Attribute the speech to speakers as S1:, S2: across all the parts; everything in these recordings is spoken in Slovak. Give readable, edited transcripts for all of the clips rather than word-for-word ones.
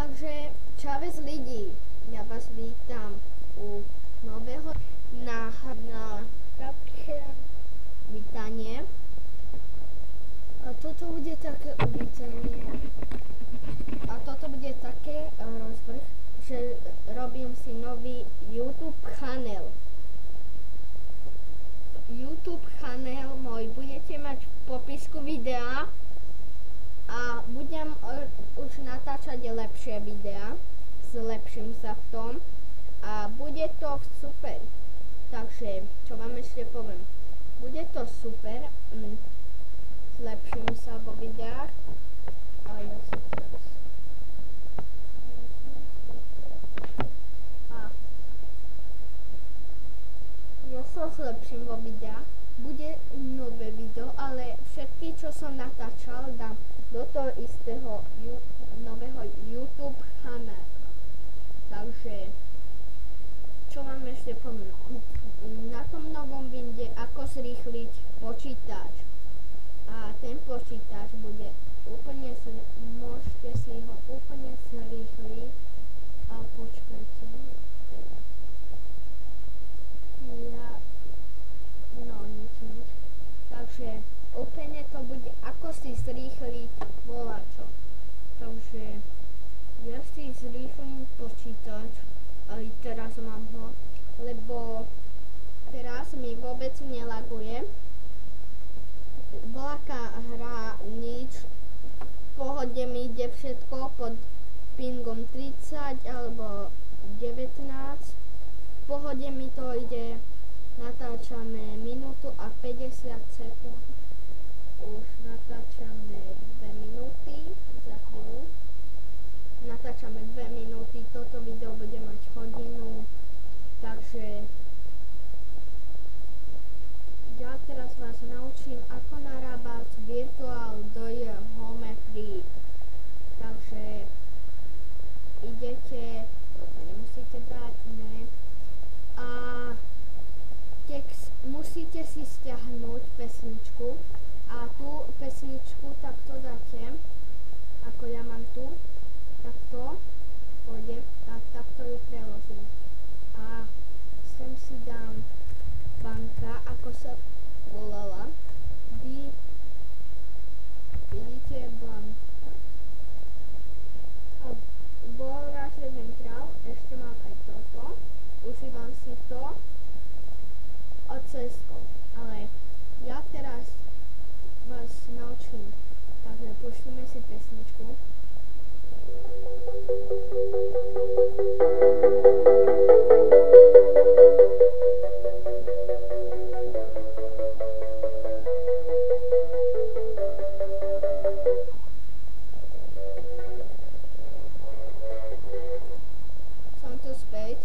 S1: Takže čaves lidi, ja vás vítam u nového na vítanie. A toto bude také uvítanie. A toto bude také rozvrh, že robím si nový YouTube kanál. YouTube kanál môj budete mať v popisku videa a budem už natáčať lepšie videá, zlepším sa v tom a bude to super. Takže, čo vám ešte poviem, bude to super, zlepším sa vo videách a ja sa teraz zlepším vo videách, bude nové video, ale všetky, čo som natáčal, dám do toho istého nového YouTube kanála. Takže, čo vám ešte poviem, na tom novom videu, ako zrýchliť počítač. A ten počítač bude úplne, môžete si ho úplne zrýchliť. A počkajte. Nič. Takže úplne to bude ako si zrýchliť volačo. Takže ja si zrýchlim počítač, aj teraz mám ho, lebo teraz mi vôbec nelaguje. Voľaká hra nič, v pohode mi ide všetko pod pingom 30 alebo 19. V pohode mi to ide. Natáčame minútu a 50 sekúnd. Už natáčame 2 minúty za chvíľu. Natáčame 2 minúty. Toto video bude mať hodinu. Takže ja teraz vás naučím, ako narábať virtuál do Home Free. Takže idete, nemusíte brať, ne. A musíte si stiahnuť pesničku a tú pesničku takto dáte, ako ja mám tu, takto pôjde a takto ju preložím. A sem si dám banka, ako sa volala. Vidíte banka. A bol raz jeden král, ešte mám aj toto. Užívam si to od CS:GO, ale ja teraz vás naučím, takže pustíme si pesničku. Som tu späť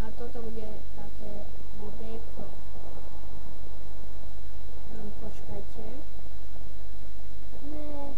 S1: a toto bude také videjko. Počkajte. Ne.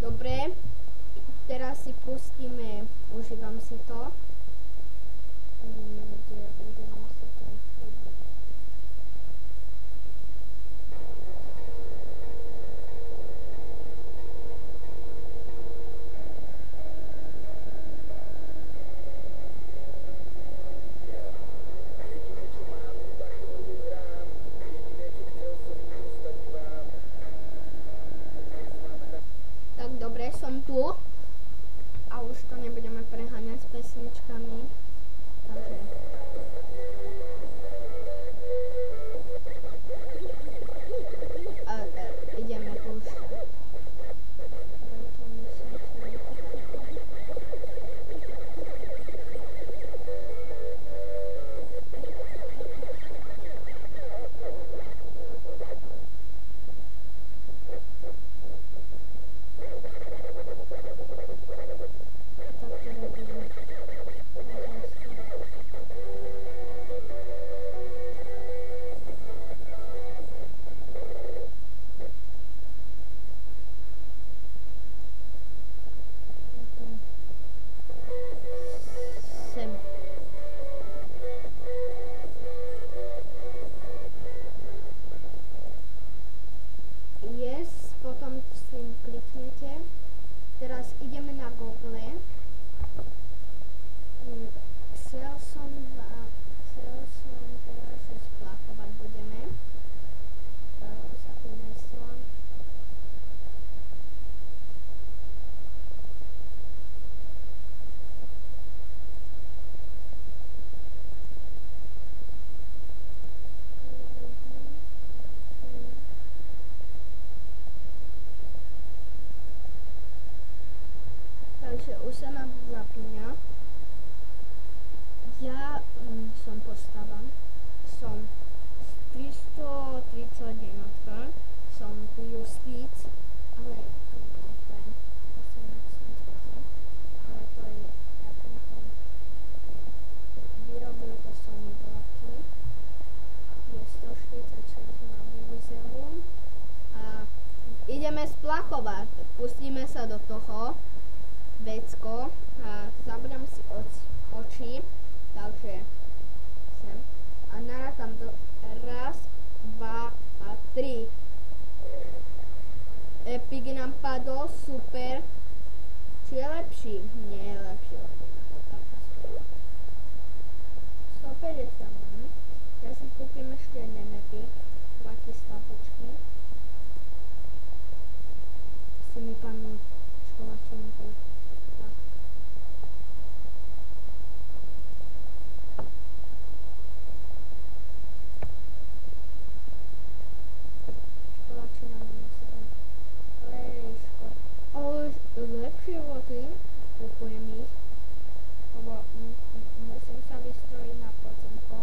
S1: Dobre, teraz si pustíme, užívam si to. som tu a už to nebudeme preháňať s pesničkami, takže ideme púšťať. Potom s tým kliknete. Teraz ideme na Google. Chcel som teraz, že spláchovať budeme. Sa prinesla. Takže už sa nám zapíňa. Ja som postava. Som 331. Som Justíc, ale to je úplne 18%. Ale to je, ja som vyrobil to som vlaky. Je 146 na muzeum. A ideme splachovať. Pustíme sa do toho. Vecko a zabrám si oči, takže sem a narátam do 1, 2 a 3. Epic nám padol, super. Či je lepší? Nie je lepší. 150 mám. Ja si kúpim ešte jeden Epic, 2 stapočky. Si mi panú školačinku. Lepšie vody, kupujem ich, lebo musím sa vystrojiť na procentko.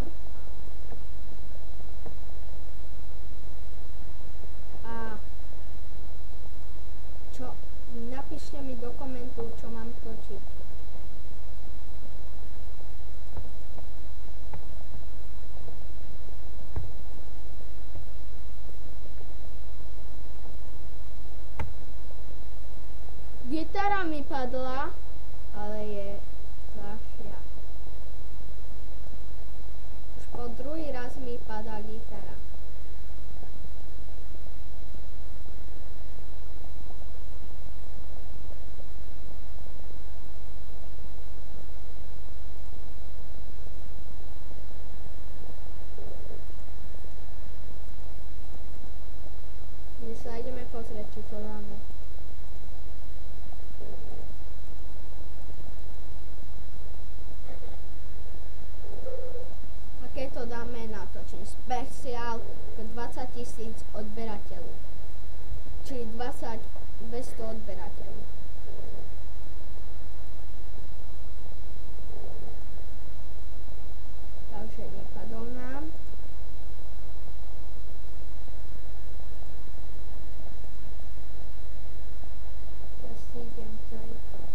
S1: A čo, napíšte mi do komentu, čo mám točiť. Gitara mi padla, ale je ľahšia. Už po druhý raz mi padá gitara. Dnes sa ideme pozrieť, či to dáme. Keď to dáme, natočím špeciál k 20 000 odberateľov. Čiže 200 odberateľov. Takže nepadol nám. Ja si idem tady to.